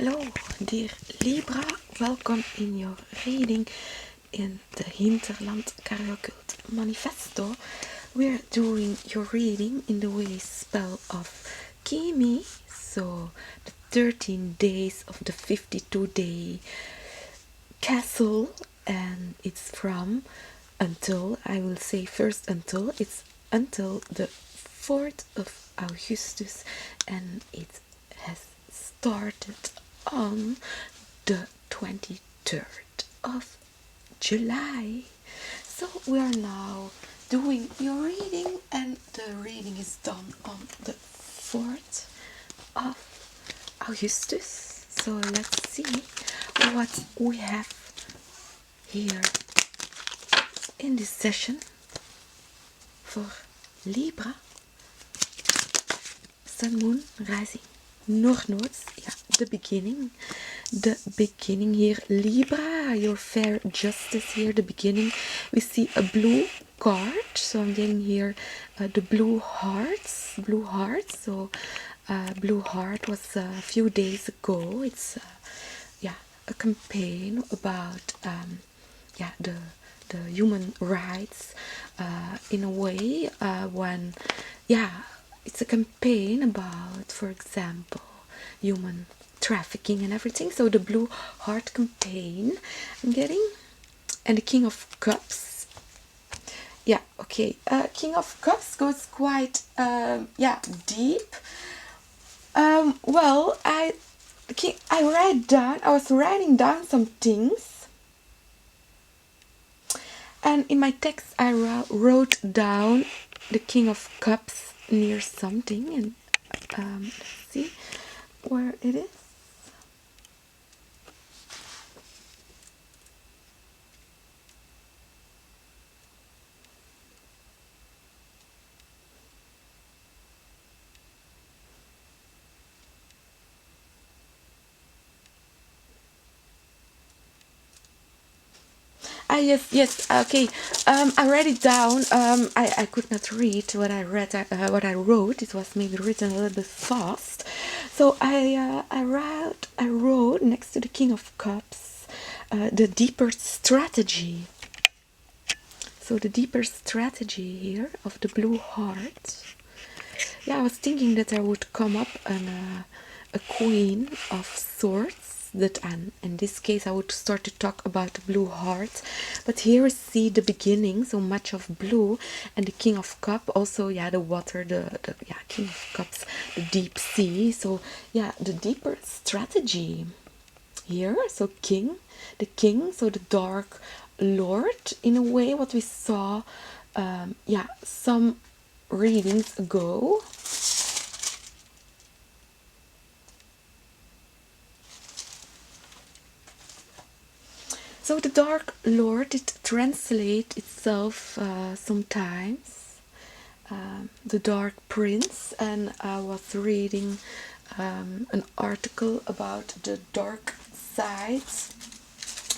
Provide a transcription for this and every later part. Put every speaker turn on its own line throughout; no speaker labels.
Hello, dear Libra. Welcome in your reading in the Hinterland CargoCult Manifesto. We're doing your reading in the Wavespell of Kimi. So, the 13 days of the 52-day castle, and it's from until, I will say first until, it's until the 4th of Augustus, and it has started on the 23rd of July. So we are now doing your reading, and the reading is done on the 4th of Augustus. So let's see what we have here in this session for Libra, Sun, Moon, Rising, North Nodes. Yeah, the beginning here, Libra, your fair justice here, the beginning. We see a blue card, so I'm getting here the blue hearts. So blue heart was a few days ago. It's a campaign about the human rights in a way, when it's a campaign about, for example, human trafficking and everything. So the blue heart campaign I'm getting, and the King of Cups. Yeah, okay. King of Cups goes quite deep. Well, I was writing down some things, and in my text I wrote down the King of Cups near something, and let's see where it is. Yes, okay. I read it down. I could not read what I read. What I wrote. It was maybe written a little bit fast. So I wrote next to the King of Cups, the deeper strategy. So the deeper strategy here of the blue heart. Yeah, I was thinking that there would come up a Queen of Swords. That, and in this case I would start to talk about the blue heart, but here we see the beginning, so much of blue, and the King of Cups also, the water, the King of Cups, the deep sea. So the deeper strategy here. So the king, so the dark lord, in a way what we saw some readings ago. So the Dark Lord, it translates itself sometimes, the Dark Prince, and I was reading an article about the dark side.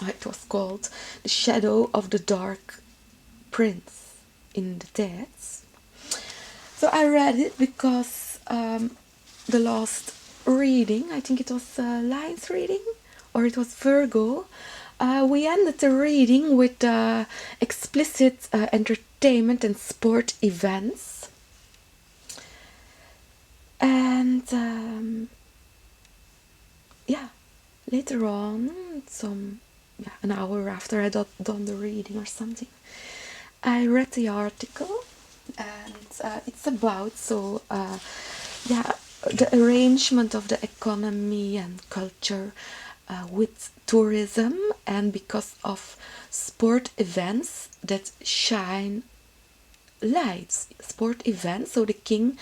It was called The Shadow of the Dark Prince in the Deads. So I read it because the last reading, I think it was Lion's reading, or it was Virgo, we ended the reading with explicit entertainment and sport events. And later on, an hour after I done the reading or something, I read the article, and it's about the arrangement of the economy and culture with tourism, and because of sport events that shine lights. Sport events, so the King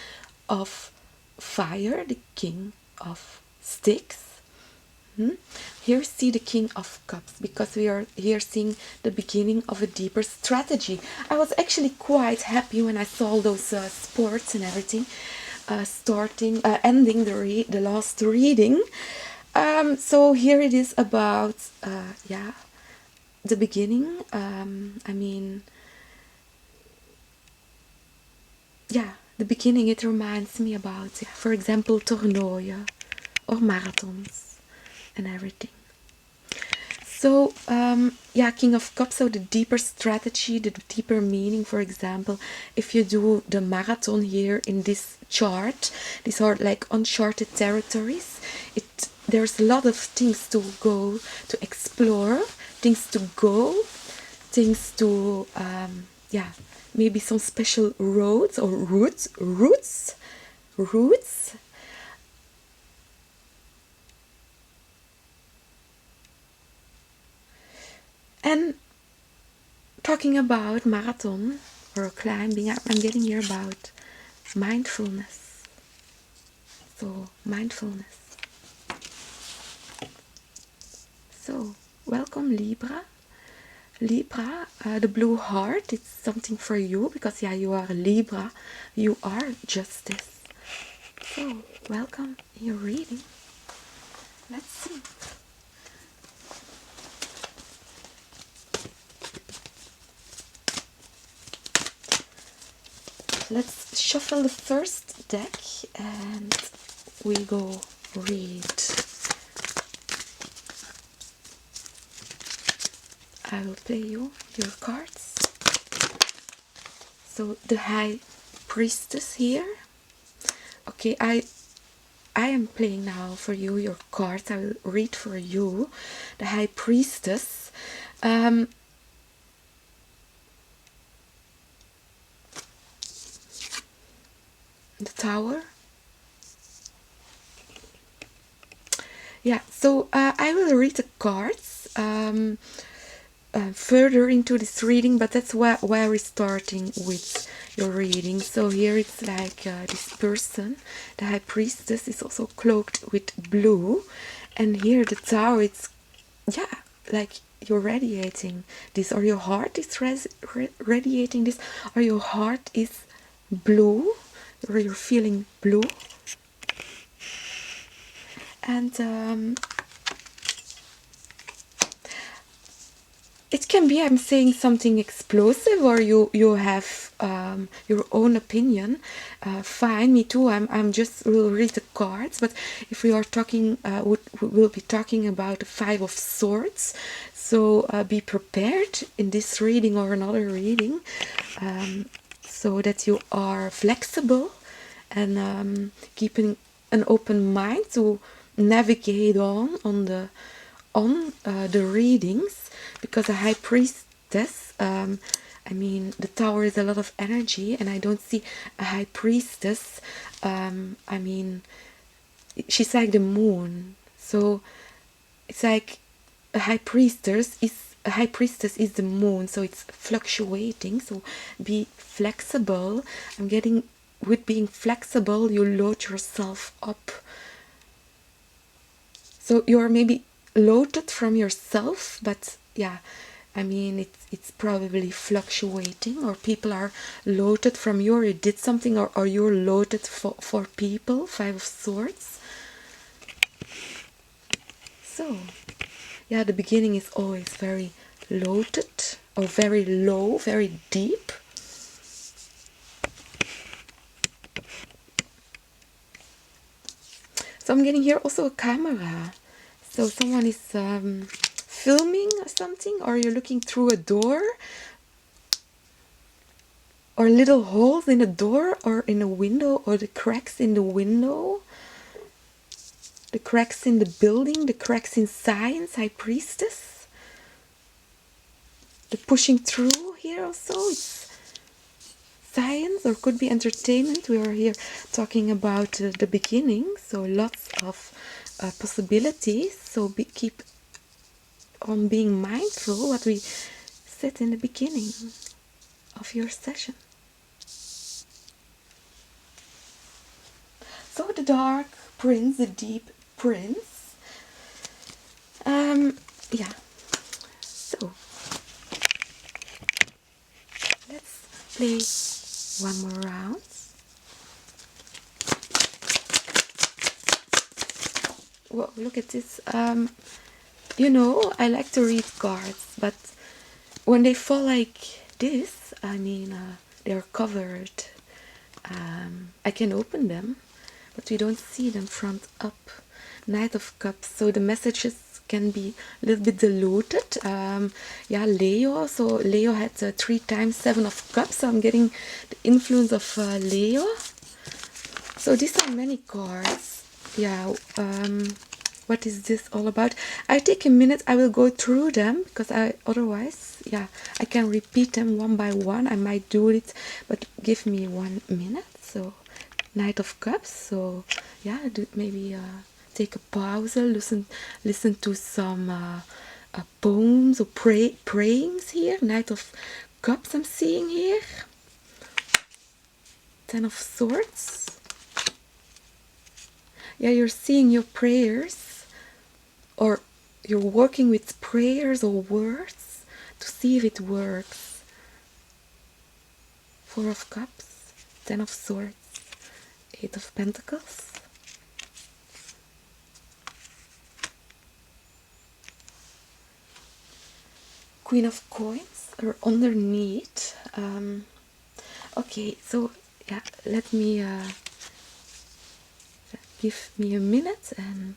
of Fire, the King of Sticks. Here see the King of Cups, because we are here seeing the beginning of a deeper strategy. I was actually quite happy when I saw those sports and everything ending the last reading. So here it is about the beginning. The beginning, it reminds me about, for example, toernooien or marathons. and everything. So yeah, King of Cups, so the deeper strategy, the deeper meaning. For example, if you do the marathon here in this chart, these are like uncharted territories. There's a lot of things to go, to explore, things to go, things to yeah, maybe some special roads or routes. And talking about marathon or climbing, I'm getting here about mindfulness. So, mindfulness. So, welcome Libra. Libra, the blue heart, it's something for you because, yeah, you are a Libra. You are justice. So, welcome in your reading. Let's see. Let's shuffle the first deck and we go read. I will play you your cards. So the High Priestess here. Okay, I am playing now for you your cards. I will read for you the High Priestess. The Tower. Yeah, so I will read the cards further into this reading, but that's where we're starting with your reading. So here it's like this person, the High Priestess, is also cloaked with blue, and here the Tower, it's, yeah, like you're radiating this, or your heart is radiating this, or your heart is blue, or you're feeling blue. And it can be I'm saying something explosive, or you have your own opinion. Fine, me too. I'm just will read the cards. But if we are talking, we'll be talking about the Five of Swords. So be prepared in this reading or another reading, so that you are flexible and keeping an open mind to navigate on the readings, because a High Priestess, I mean, the Tower is a lot of energy, and I don't see a High Priestess. I mean, she's like the moon, so it's like a High Priestess is the moon, so it's fluctuating. So be flexible. I'm getting, with being flexible, you load yourself up. So you're maybe loaded from yourself, but yeah, I mean, it's probably fluctuating, or people are loaded from you, or you did something, or you're loaded for people. Five of Swords. So yeah, the beginning is always very loaded, or very low, very deep. So I'm getting here also a camera. So someone is filming or something, or you're looking through a door, or little holes in a door or in a window, or the cracks in the window, the cracks in the building, the cracks in science. High Priestess. The pushing through here also, it's science, or could be entertainment. We are here talking about the beginning, so lots of possibilities. So keep on being mindful what we said in the beginning of your session. So the Dark Prince, the Deep Prince. Yeah. So let's play one more round. Whoa, look at this. You know, I like to read cards, but when they fall like this, I mean, they're covered. I can open them, but we don't see them front up. Knight of Cups. So the messages can be a little bit diluted. Yeah, Leo. So Leo had 3 times 7 of Cups. So I'm getting the influence of Leo. So these are many cards. Yeah. What is this all about? I take a minute. I will go through them because otherwise, yeah, I can repeat them one by one. I might do it, but give me 1 minute. So Knight of Cups. So yeah, maybe take a pause, listen to some poems or prayings here. Knight of Cups I'm seeing here. 10 of Swords. Yeah, you're seeing your prayers, or you're working with prayers or words to see if it works. 4 of Cups, 10 of Swords, 8 of Pentacles. Queen of Coins are underneath. Okay, so yeah, let me give me a minute and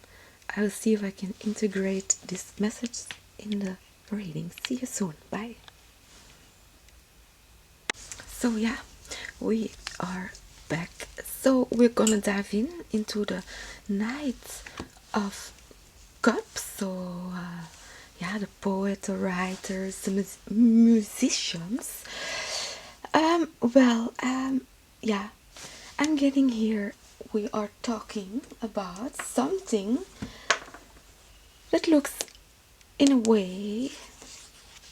I will see if I can integrate this message in the reading. See you soon. Bye. So yeah, we are back. So we're gonna dive into the Knight of Cups. So yeah, the poet, the writers, the musicians. Yeah, I'm getting here. We are talking about something that looks in a way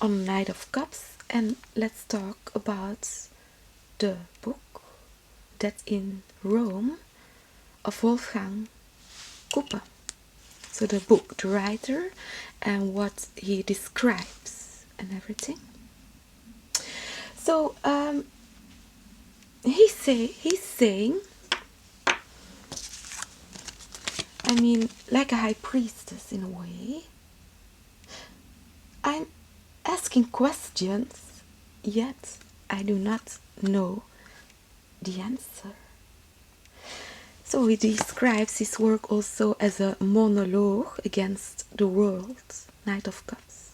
on Knight of Cups, and let's talk about the book That's in Rome of Wolfgang Cooper. So the book, the writer, and what he describes and everything. So he's saying, I mean, like a high priestess in a way. I'm asking questions, yet I do not know the answer. So he describes his work also as a monologue against the world. Knight of Cups,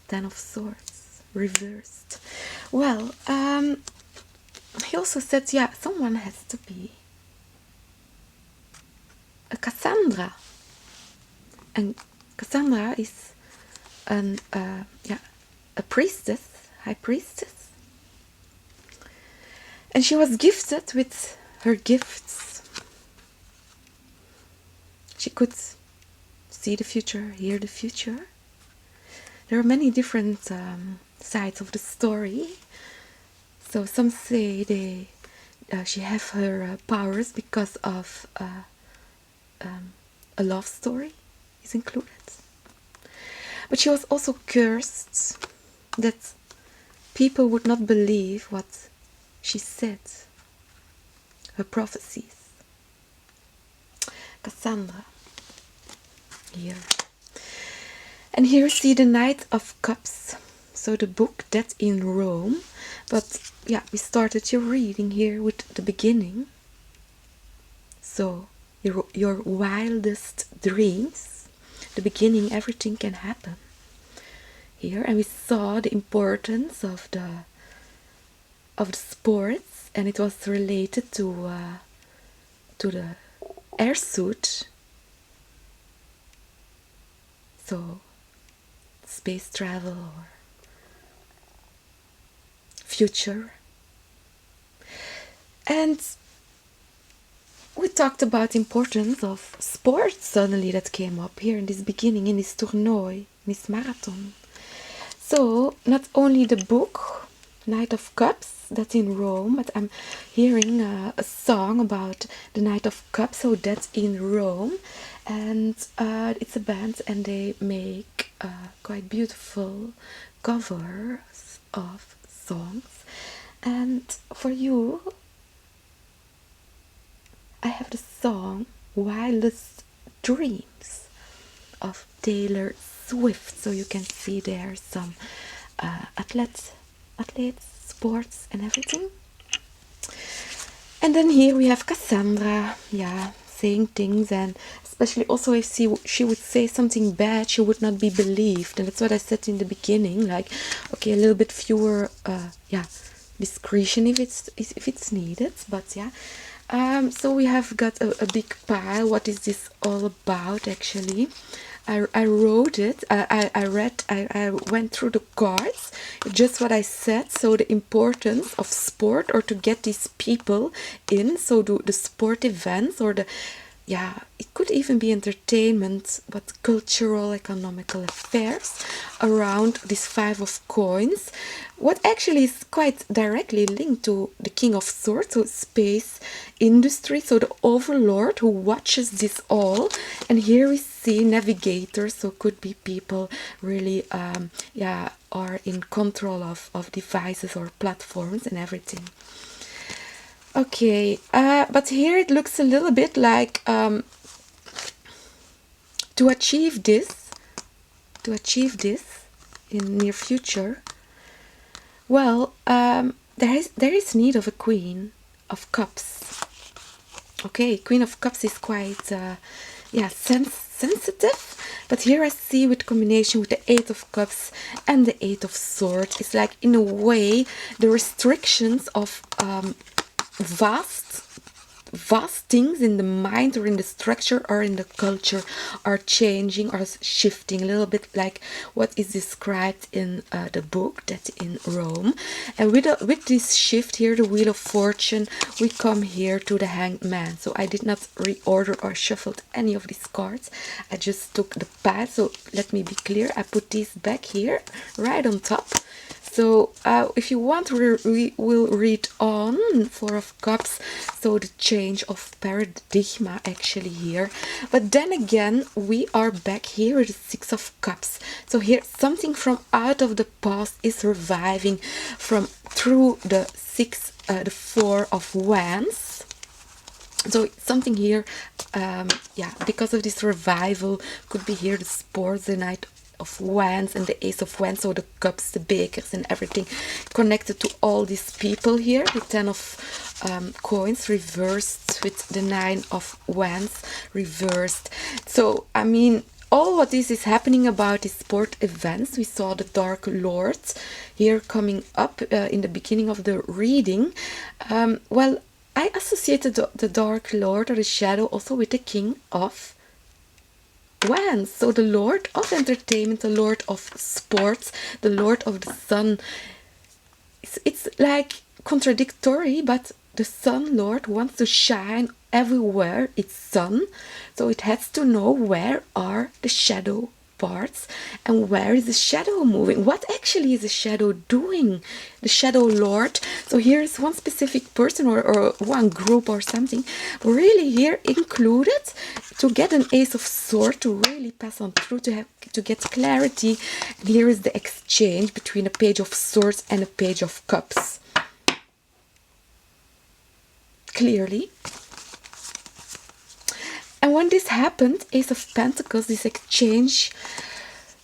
10 of Swords, reversed. Well, he also said, yeah, someone has to be a Cassandra. And Cassandra is a priestess, high priestess. And she was gifted with her gifts. She could see the future, hear the future. There are many different sides of the story. So some say she have her powers because of a love story is included. But she was also cursed that people would not believe what she said, her prophecies. Cassandra, here. And here you see the Knight of Cups, so the book That's in Rome. But yeah, we started your reading here with the beginning. So your wildest dreams, the beginning, everything can happen here. And we saw the importance of the sports, and it was related to the air suit. So space travel or future. And we talked about the importance of sports suddenly that came up here in this beginning, in this tournoi, in this marathon. So not only the book Knight of Cups that's in Rome, but I'm hearing a song about the Knight of Cups, so that's in Rome. And it's a band, and they make quite beautiful covers of songs. And for you, I have the song Wildest Dreams of Taylor Swift. So you can see there some athletes, sports and everything. And then here we have Cassandra, yeah, saying things, and especially also if she would say something bad, she would not be believed. And that's what I said in the beginning, like, okay, a little bit fewer yeah, discretion if it's needed. But yeah, so we have got a big pile. What is this all about actually? I wrote it, I went through the cards, just what I said. So the importance of sport, or to get these people in, so the sport events, or the, yeah, it could even be entertainment, but cultural, economical affairs around this Five of Coins, what actually is quite directly linked to the King of Swords, so space industry, so the overlord who watches this all. And here we see navigators, so could be people really yeah, are in control of devices or platforms and everything. Okay, but here it looks a little bit like to achieve this in near future, well, there is need of a Queen of Cups. Okay, Queen of Cups is quite yeah, sensitive, but here I see with combination with the Eight of Cups and the Eight of Swords, it's like in a way the restrictions of vast things in the mind or in the structure or in the culture are changing or shifting a little bit, like what is described in the book That in Rome. And with this shift here, the Wheel of Fortune, we come here to the Hanged Man. So I did not reorder or shuffled any of these cards, I just took the pile. So let me be clear, I put these back here right on top. So if you want, we will read on Four of Cups, so the change of paradigm actually here. But then again, we are back here with the Six of Cups. So here something from out of the past is reviving from through the Four of Wands. So something here, yeah, because of this revival, could be here the sports, the Knight of Wands and the Ace of Wands, so the cups, the bakers and everything connected to all these people here. The Ten of Coins reversed with the Nine of Wands reversed. So I mean, all what this is happening about is sport events. We saw the Dark Lord here coming up in the beginning of the reading. Well, I associated the Dark Lord or the shadow also with the King of Wands, so the Lord of entertainment, the Lord of sports, the Lord of the sun. It's like contradictory, but the Sun Lord wants to shine everywhere it's sun, so it has to know where are the shadow parts and where is the shadow moving. What actually is the shadow doing? The Shadow Lord. So here is one specific person or one group or something really here included to get an Ace of Swords, to really pass on through, to get clarity. And here is the exchange between a Page of Swords and a Page of Cups. Clearly. And when this happened, Ace of Pentacles, this exchange,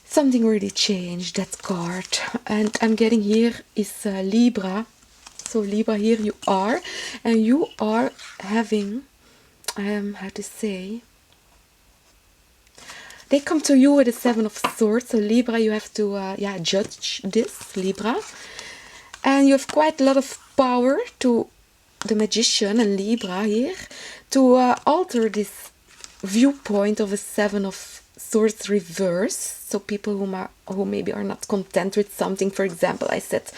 something really changed, that card. And I'm getting here is Libra. So Libra, here you are. And you are having, how to say, they come to you with a Seven of Swords. So Libra, you have to yeah, judge this, Libra. And you have quite a lot of power to the Magician and Libra here to alter this viewpoint of a Seven of Swords reverse. So people who maybe are not content with something. For example, I said,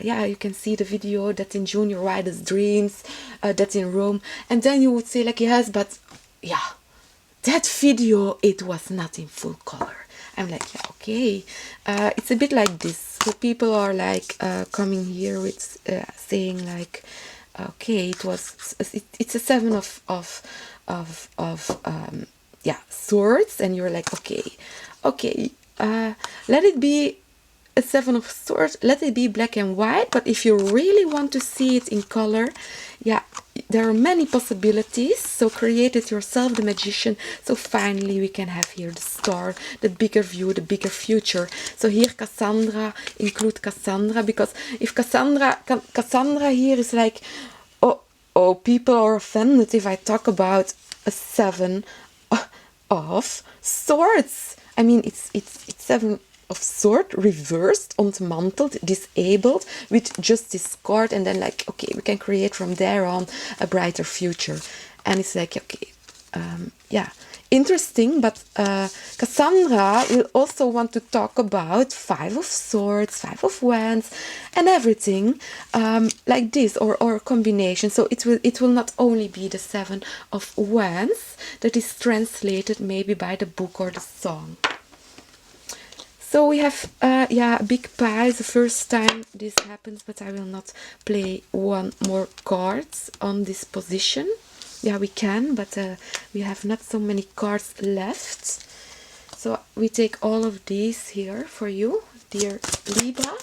yeah, you can see the video That in June Your Wildest Dreams, That in Rome, and then you would say like, yes, but yeah, that video, it was not in full color. I'm like, yeah, okay. It's a bit like this. So people are like coming here with saying like, okay, it's a Seven of yeah, Swords, and you're like, okay, let it be a Seven of Swords, let it be black and white. But if you really want to see it in color, yeah, there are many possibilities. So create it yourself, the Magician. So finally we can have here the Star, the bigger view, the bigger future. So here Cassandra, include Cassandra, because if Cassandra here is like, oh, people are offended if I talk about a Seven of Swords. I mean, it's Seven of Swords reversed, ontmantled, disabled, with just this card, and then like, okay, we can create from there on a brighter future. And it's like, okay, yeah, interesting. But Cassandra will also want to talk about Five of Swords, Five of Wands, and everything like this, or combination. So it will not only be the Seven of Wands that is translated maybe by the book or the song. So we have yeah, a big pile. It's the first time this happens, but I will not play one more cards on this position. Yeah, we can, but we have not so many cards left. So we take all of these here for you, dear Libra.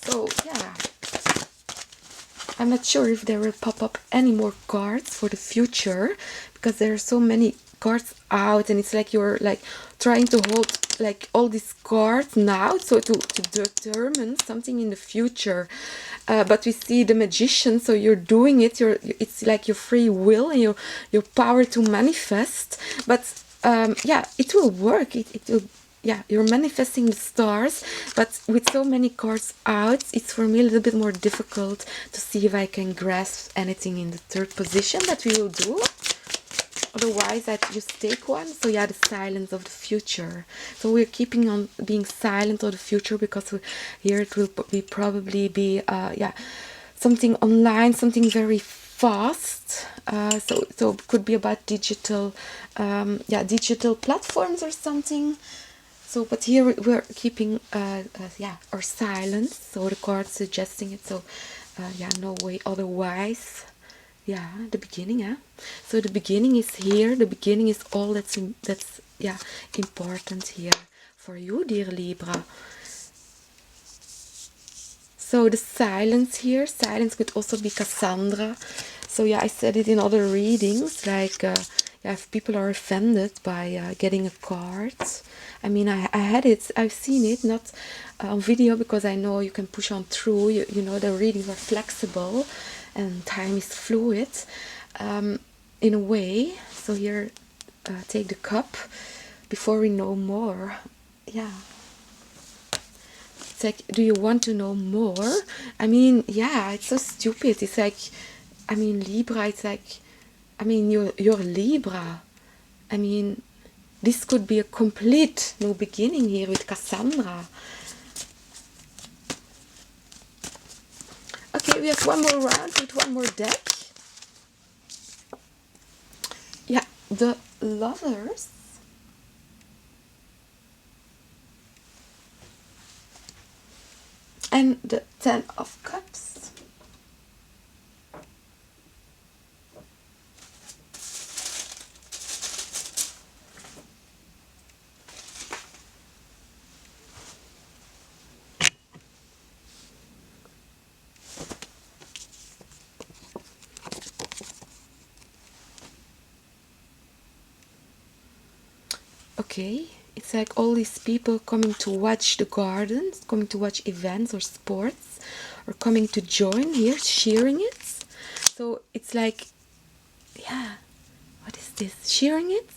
So yeah, I'm not sure if there will pop up any more cards for the future, because there are so many cards out, and it's like you're like trying to hold like all these cards now, so to determine something in the future. But we see the Magician, so you're doing it, it's like your free will and your power to manifest. But yeah, it will work. It will, yeah, you're manifesting the stars, but with so many cards out, it's for me a little bit more difficult to see if I can grasp anything in the third position, that we will do. Otherwise, I just take one. So yeah, the silence of the future. So we're keeping on being silent of the future, because here it will probably be yeah, something online, something very fast. So it could be about digital, yeah, digital platforms or something. So, but here we're keeping yeah, our silence. So the card suggesting it. So yeah, no way otherwise. Yeah, the beginning, huh? So the beginning is here. The beginning is all that's yeah, important here for you, dear Libra. So the silence here, silence could also be Cassandra. So yeah, I said it in other readings, like yeah, if people are offended by getting a card. I mean, I had it, I've seen it, not on video, because I know you can push on through, you know, the readings are flexible and time is fluid in a way. So here, take the cup before we know more. Yeah, it's like, do you want to know more? I mean, yeah, it's so stupid. It's like, I mean, Libra, it's like, I mean, you're Libra. I mean, this could be a complete new beginning here with Cassandra. Okay, we have one more round with one more deck. Yeah, the Lovers. And the Ten of Cups. Okay, it's like all these people coming to watch the gardens, coming to watch events or sports, or coming to join here, cheering it. So it's like, yeah, what is this? Cheering it?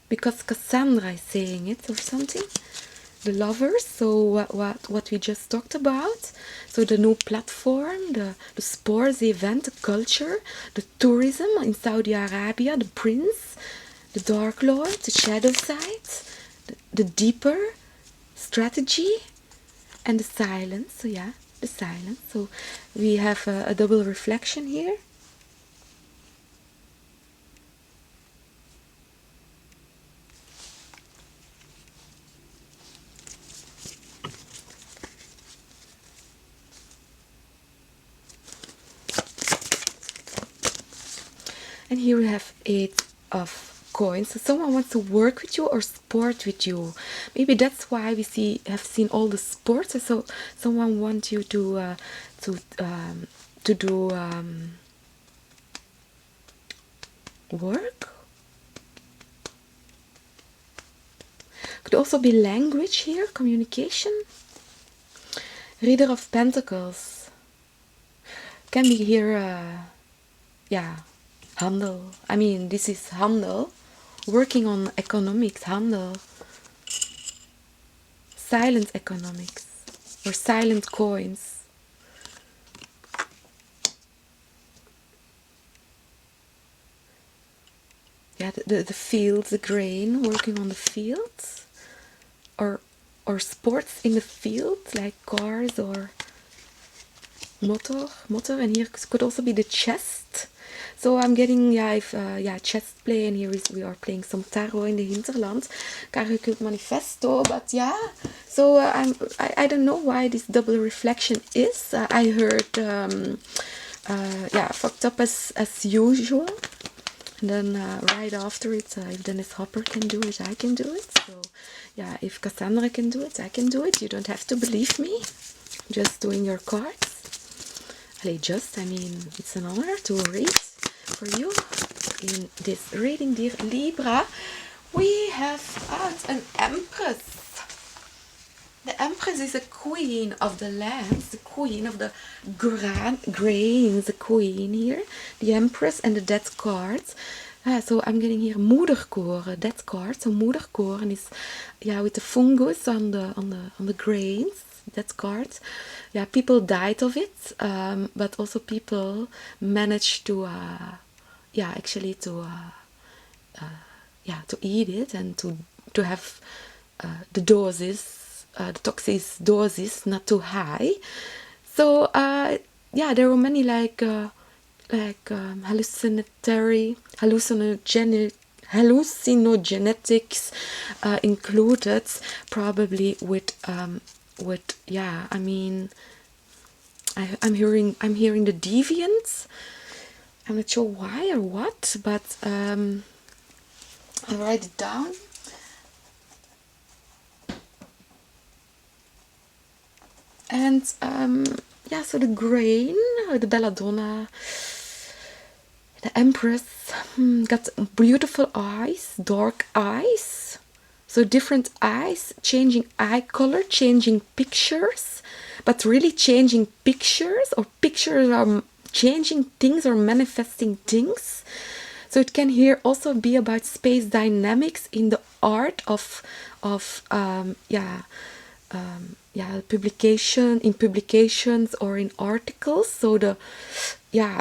Because Cassandra is saying it or something. The Lovers, so what we just talked about. So the new platform, the sports, the event, the culture, the tourism in Saudi Arabia, the prince, the Dark Lord, the shadow side, the deeper strategy, and the silence. So yeah, the silence. So we have a double reflection here. And here we have 8 of coins. So someone wants to work with you or sport with you. Maybe that's why we have seen all the sports. So someone wants you to do work. Could also be language here, communication. Reader of Pentacles. Can be here, yeah, handel. I mean, this is handel. working on economics, handel, silent economics, or silent coins. Yeah, the fields, the grain, working on the fields, or sports in the field, like cars or motor, and here could also be the chest. So I'm getting, chess play, and here we are playing some tarot in the Hinterland, CargoCult Manifesto, but yeah, so I don't know why this double reflection is. I heard, fucked up as usual, and then right after it, if Dennis Hopper can do it, I can do it. So yeah, if Cassandra can do it, I can do it. You don't have to believe me, just doing your cards. I mean, it's an honor to read for you in this reading, dear Libra. We have out an Empress. The Empress is a queen of the lands, the queen of the grains, the queen here, the Empress and the Death cards. So I'm getting here moederkoren, Death card. So moederkoren is, with the fungus on the grains. Death cards. Yeah, people died of it, but also people managed to, to eat it and to have the doses, the toxic doses not too high. So there were many hallucinogenetics included, probably with I'm hearing the Deviants. I'm not sure why or what, but I'll write it down. And so the grain, the belladonna, the Empress got beautiful eyes, dark eyes. So different eyes, changing eye color, changing pictures, but really changing pictures, or pictures are changing things or manifesting things. So it can here also be about space dynamics in the art of publications or in articles. So a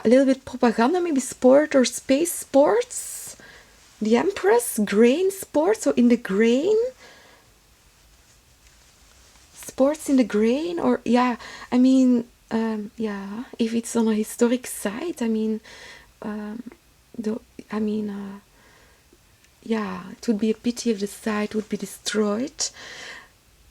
little bit propaganda, maybe sport or space sports. The Empress, grain sports, so in the grain, sports in the grain, or if it's on a historic site, it would be a pity if the site would be destroyed.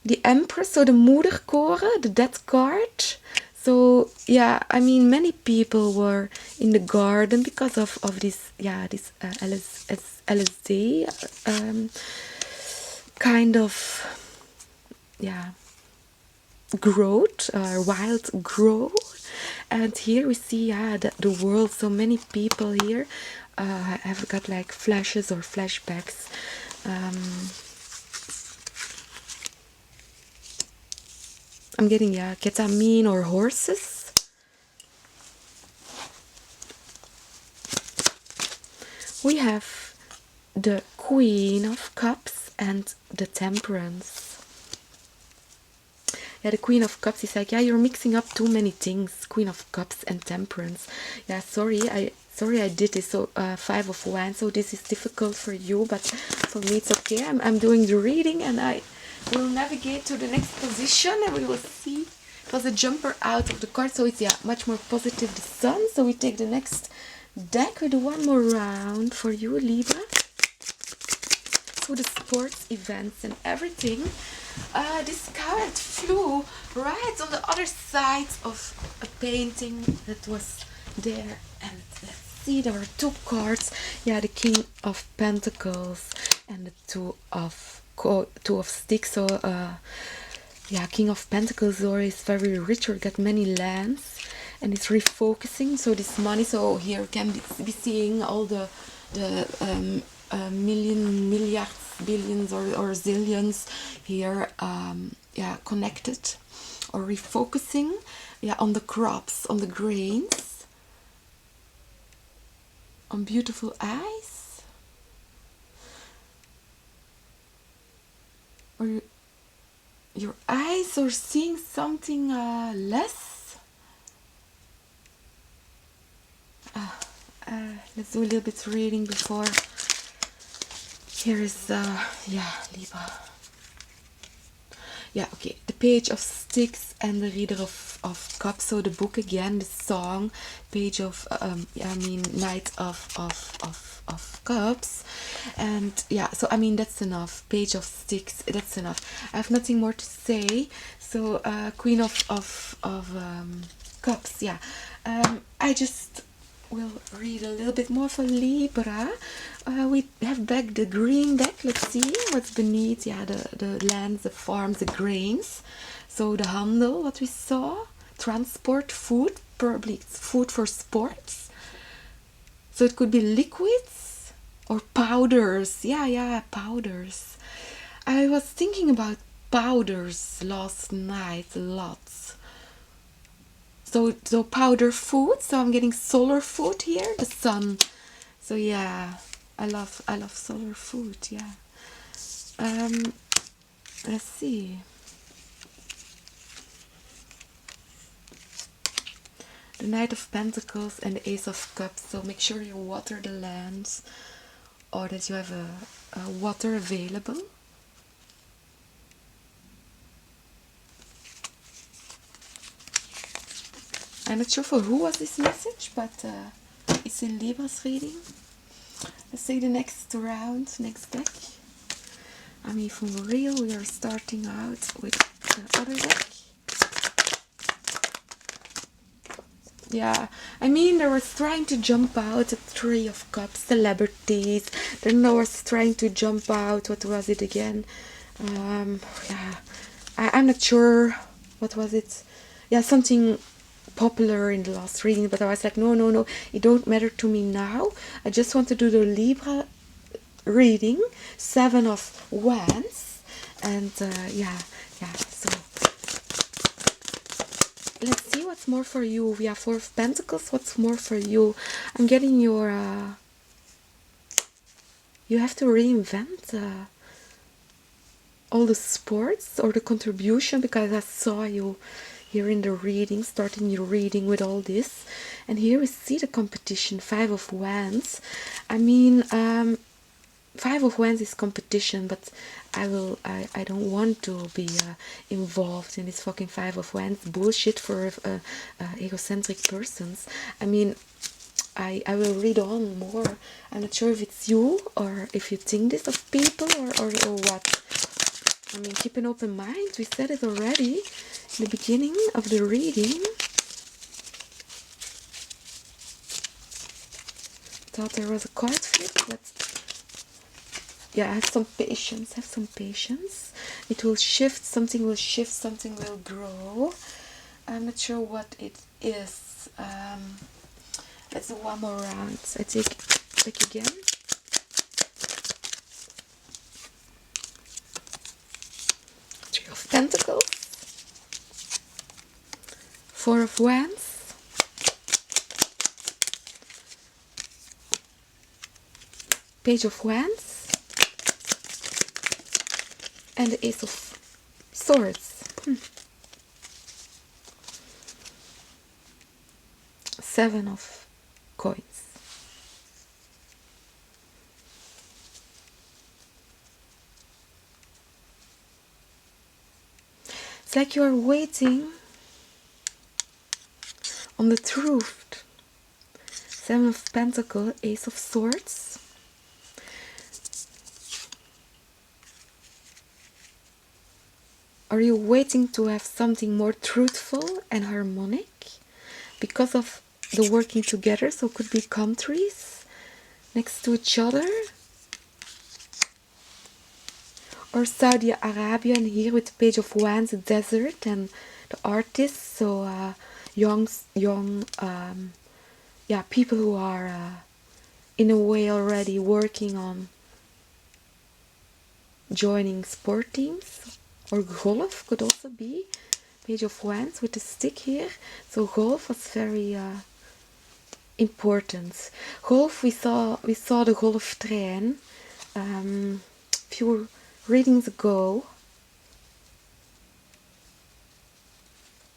The Empress, so the moederkoren, the Death card. So many people were in the garden because of this LSD kind of growth, wild growth. And here we see the world. So many people here have got like flashes or flashbacks. I'm getting ketamine or horses. We have the Queen of Cups and the Temperance. The Queen of Cups is like, you're mixing up too many things. Queen of Cups and Temperance. Sorry I did this. So 5 of Wands. So this is difficult for you, but for me it's okay. I'm doing the reading, and I will navigate to the next position, and we will see. It was a jumper out of the card, so it's much more positive, the Sun. So we take the next deck. We do one more round for you, Libra. So the sports events and everything. This card flew right on the other side of a painting that was there, and let's see, there are 2 cards. The King of Pentacles and the Two of Sticks. So King of Pentacles is very rich, or got many lands, and it's refocusing. So this money, so here can be seeing all the milliards, billions, or zillions here connected, or refocusing on the crops, on the grains, on beautiful eyes. or your eyes are seeing something less. Let's do a little bit reading before. Here is yeah, Libra. Yeah, okay, the Page of Sticks and the Reader of Cups. So the book again, the song, Page of yeah, I mean Knight of Cups. And yeah, so I mean that's enough. Page of Sticks, that's enough. I have nothing more to say. So Queen of Cups, yeah. I just will read a little bit more for Libra. We have back the green deck. Let's see what's beneath. Yeah, the lands, the farms, the grains. So the handle, what we saw. Transport, food, probably it's food for sports. So it could be liquids or powders. Yeah, powders. I was thinking about powders last night, lots. So powder food. So I'm getting solar food here, the sun. So yeah, I love solar food. Yeah. Let's see. The Knight of Pentacles and the Ace of Cups. So make sure you water the lands, or that you have a water available. I'm not sure for who was this message, but it's in Libra's reading. Let's say the next round, next deck. I mean, for real, we are starting out with the other deck. Yeah, I mean, there was trying to jump out the Three of Cups, celebrities. Then there was trying to jump out, what was it again? Yeah, I'm not sure. What was it? Yeah, something popular in the last reading, but I was like, no, it don't matter to me now. I just want to do the Libra reading, 7 of Wands, and yeah, so let's see what's more for you. We have 4 of Pentacles. What's more for you? I'm getting your you have to reinvent all the sports or the contribution, because I saw you here in the reading, starting your reading with all this. And here we see the competition, 5 of Wands. I mean, 5 of Wands is competition, but I don't want to be involved in this fucking 5 of Wands bullshit for egocentric persons. I mean, I will read on more. I'm not sure if it's you or if you think this of people or what. I mean, keep an open mind. We said it already in the beginning of the reading. Thought there was a card flip, but yeah, have some patience. It will shift, something will shift, something will grow. I'm not sure what it is. Let's do one more round. I take again. Three of Pentacles, 4 of Wands, Page of Wands, and the Ace of Swords. 7 of Coins. It's like you are waiting on the truth. 7 of Pentacles, Ace of Swords. Are you waiting to have something more truthful and harmonic because of the working together? So it could be countries next to each other, or Saudi Arabia, and here with the Page of Wands, the desert and the artists. So young yeah, people who are in a way already working on joining sport teams, or golf could also be. Page of Wands with the stick here. So golf was very important. Golf, we saw the golf train few readings ago.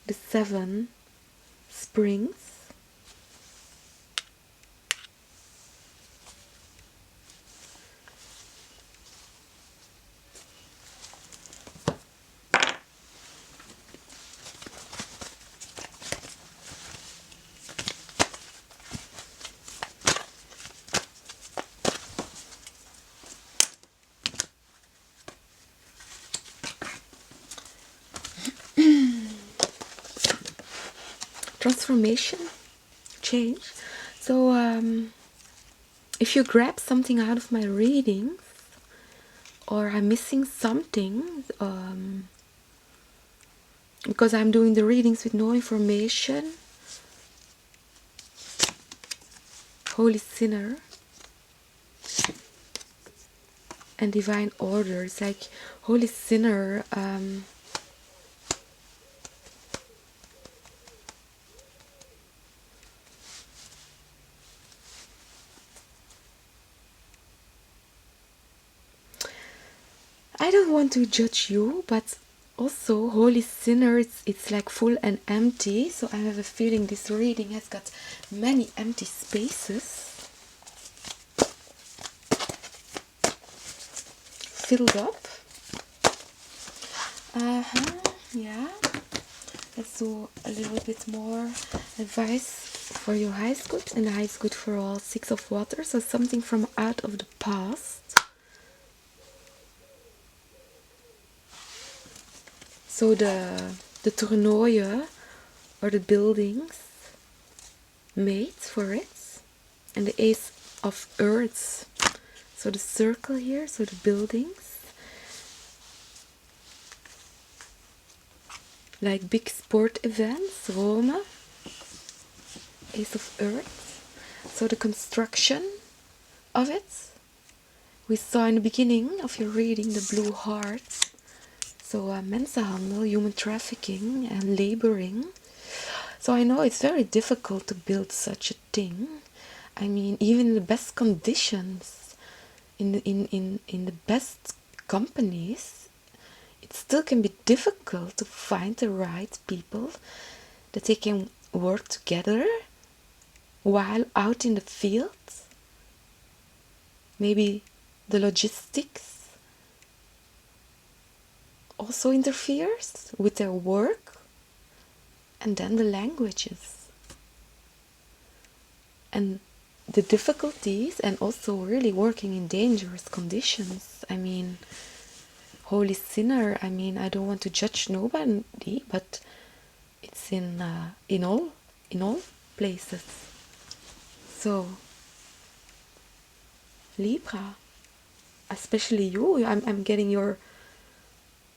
the 7 springs. Transformation, change. So if you grab something out of my readings, or I'm missing something, because I'm doing the readings with no information, Holy Sinner and Divine Order. It's like Holy Sinner, I don't want to judge you, but also Holy Sinner, it's like full and empty. So I have a feeling this reading has got many empty spaces filled up. Yeah. Let's do a little bit more advice for your highest good, and the highest good for all 6 of water. So something from out of the past. So the toernooien or the buildings made for it, and the Ace of Earths. So the circle here, so the buildings, like big sport events, Rome, Ace of Earths. So the construction of it. We saw in the beginning of your reading the blue hearts. So mensenhandel, human trafficking and laboring. So I know it's very difficult to build such a thing. I mean, even in the best conditions, in the best companies, it still can be difficult to find the right people that they can work together while out in the field. Maybe the logistics also interferes with their work, and then the languages and the difficulties, and also really working in dangerous conditions. I mean, Holy Sinner, I mean, I don't want to judge nobody, but it's in all places. So Libra, especially you, I'm getting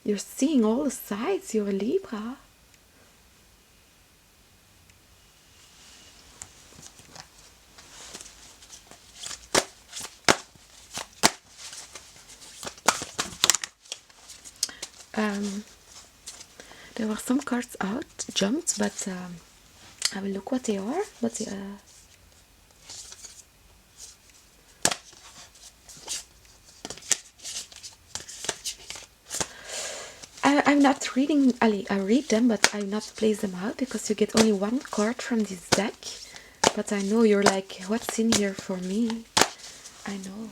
you're seeing all the sides. You're a Libra. There were some cards out, jumped, but I will look what they are. But I'm not reading, I read them, but I not place them out because you get only one card from this deck. But I know you're like, what's in here for me? I know,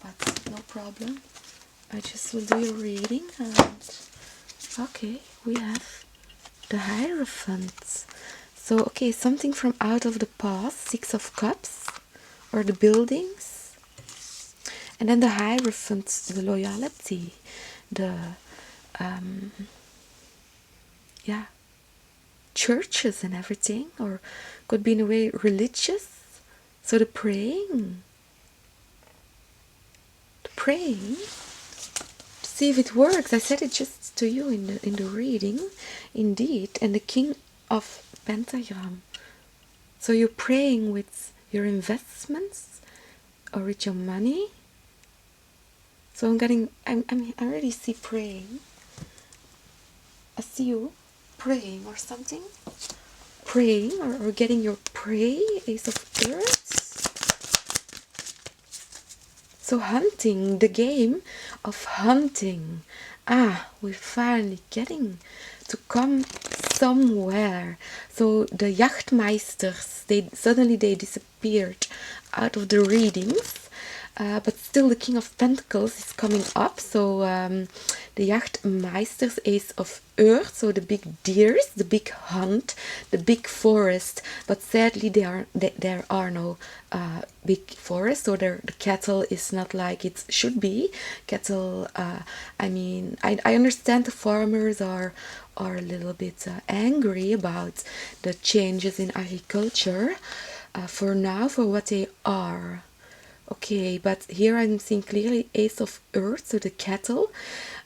but no problem. I just will do your reading. And okay, we have the Hierophant. So, okay, something from out of the past, 6 of Cups, or the buildings. And then the Hierophant, the loyalty, the yeah, churches and everything, or could be in a way religious. So the praying, to see if it works. I said it just to you in the reading, indeed. And the King of Pentagram. So you're praying with your investments or with your money. So I already see praying. I see you praying or something. Praying or getting your prey, Ace of Earths. So hunting, the game of hunting. We're finally getting to come somewhere. So the Jachtmeisters, they disappeared out of the readings. But still the King of Pentacles is coming up. So the Jachtmeisters, Ace of Earth, so the big deers, the big hunt, the big forest. But sadly there are no big forests, so the cattle is not like it should be. Cattle, I mean, I understand the farmers are a little bit angry about the changes in agriculture for now, for what they are. Okay, but here I'm seeing clearly Ace of Earth, so the cattle,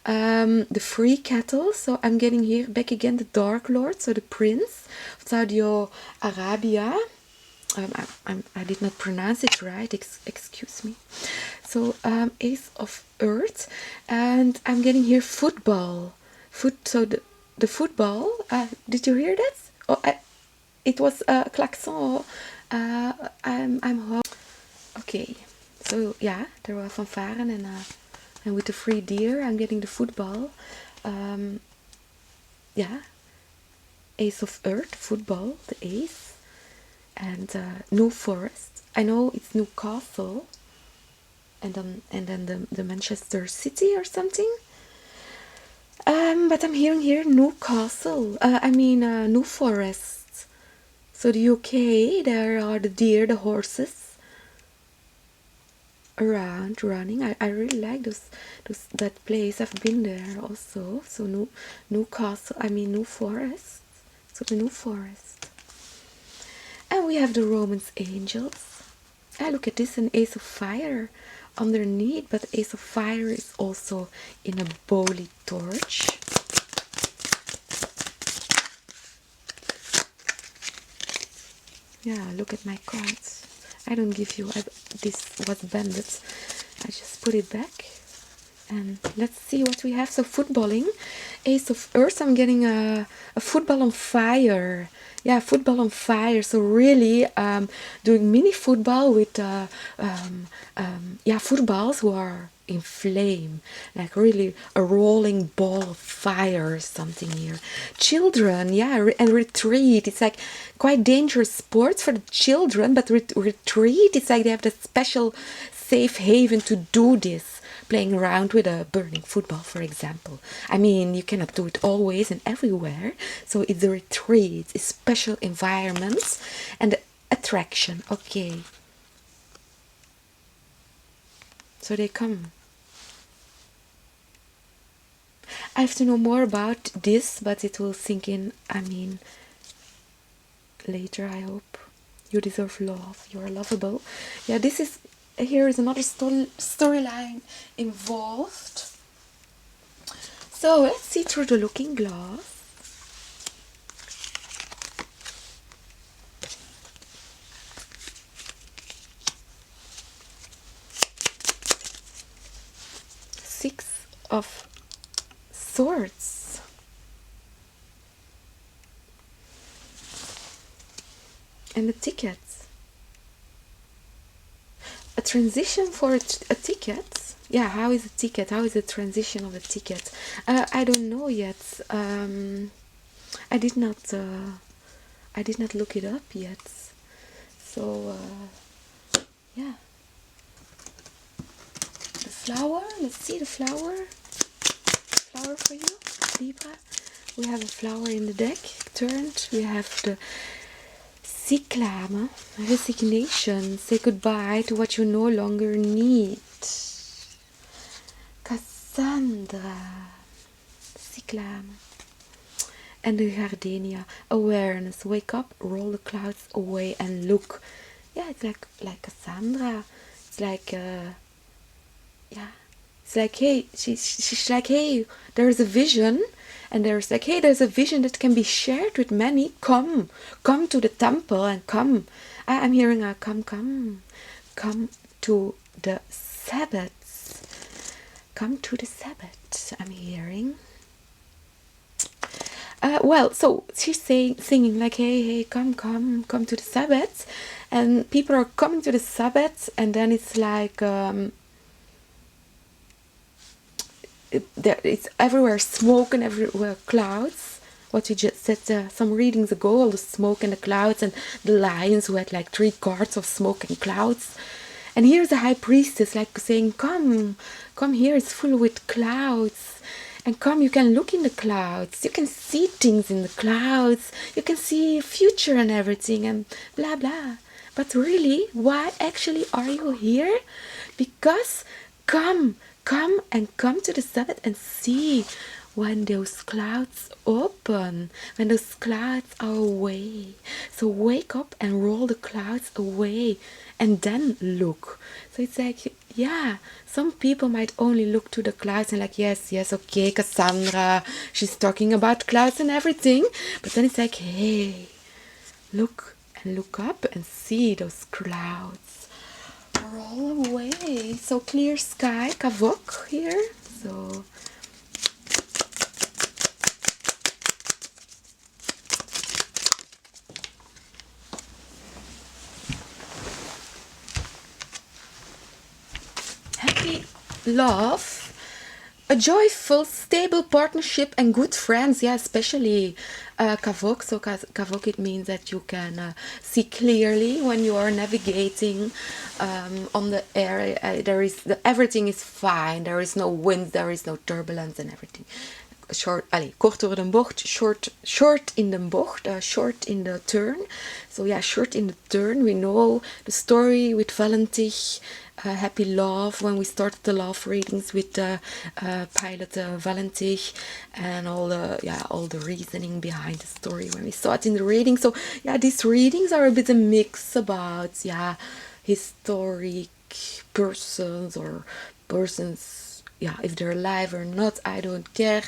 the free cattle. So I'm getting here back again the Dark Lord, so the Prince of Saudi Arabia. I did not pronounce it right, excuse me. So Ace of Earth, and I'm getting here football. So the football, did you hear that? Oh, it was a klaxon. I'm okay. So yeah, there were fanfaren, and with the free deer, I'm getting the football. Yeah, Ace of Earth, football, the ace, and New Forest. I know it's Newcastle, and then the Manchester City or something. But I'm hearing here Newcastle. New Forest. So the UK, there are the deer, the horses around running. I really like that place. I've been there also. So Newcastle, New Forest. So the New Forest. And we have the Romance Angels. Look at this, an Ace of Fire underneath, but Ace of Fire is also in a bowly torch. Yeah, look at my cards. I don't give you, this was banded. I just put it back. And let's see what we have. So footballing, Ace of Earth. I'm getting a football on fire. Yeah, football on fire. So really doing mini football with footballs who are in flame, like really a rolling ball of fire or something here. Children, yeah, and retreat. It's like quite dangerous sports for the children, but retreat, it's like they have the special safe haven to do this. Playing around with a burning football, for example. You cannot do it always and everywhere. So it's a retreat, it's special environments and the attraction. Okay. So they come. I have to know more about this, but it will sink in, later, I hope. You deserve love. You are lovable. Yeah, here is another storyline involved. So let's see through the looking glass. Six of Swords. And the ticket. A transition for a ticket. Yeah, how is a ticket? How is the transition of a ticket? I don't know yet. I did not look it up yet. So yeah. The flower. Let's see the flower. Flower for you, Libra. We have a flower in the deck. Turned. We have the Cyclame, resignation, say goodbye to what you no longer need. Cassandra, Cyclame. And the Gardenia, awareness, wake up, roll the clouds away and look. Yeah, it's like Cassandra. It's like, it's like, hey, she's like, hey, there's a vision. And there's like, hey, there's a vision that can be shared with many. Come to the temple and come. I'm hearing a come to the Sabbath. Come to the Sabbath, I'm hearing. Well, so she's singing like, hey, come to the Sabbath. And people are coming to the Sabbath, and then it's like, it's everywhere smoke and everywhere clouds. what we just said some readings ago, all the smoke and the clouds and the lions who had like 3 cards of smoke and clouds. And here's the high priestess like saying, come here, it's full with clouds. And come, you can look in the clouds, you can see things in the clouds, you can see future and everything and blah blah. But really, why actually are you here? Because come to the summit and see when those clouds open, when those clouds are away. So wake up and roll the clouds away and then look. So it's like, yeah, some people might only look to the clouds and like, yes, okay, Cassandra, she's talking about clouds and everything. But then it's like, hey, look and look up and see those clouds roll away. So clear sky, Kavok here. So happy love, a joyful, stable partnership and good friends. Yeah, especially Kavok. So Kavok, it means that you can see clearly when you are navigating on the air. Everything is fine. There is no wind, there is no turbulence and everything. Kort door de bocht, short in the bocht, short in the turn. So yeah, short in the turn. We know the story with Valentig, happy love, when we started the love readings with pilot Valentig, and all the reasoning behind the story when we saw it in the reading. So yeah, these readings are a bit a mix about historic persons or persons. Yeah, if they're alive or not, I don't care.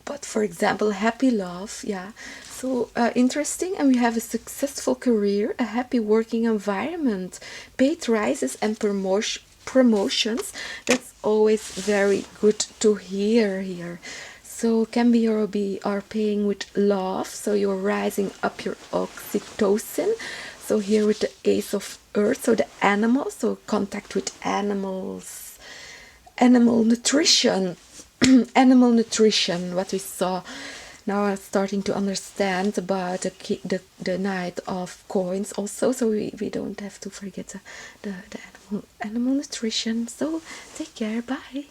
But for example, happy love, yeah. So interesting, and we have a successful career, a happy working environment, paid rises and promotions. That's always very good to hear here. So can be or be are paying with love. So you're rising up your oxytocin. So here with the Ace of Earth, so the animals, so contact with animals. Animal nutrition, animal nutrition, what we saw. Now I'm starting to understand about the Knight of Coins also, so we don't have to forget the animal nutrition. So take care, bye.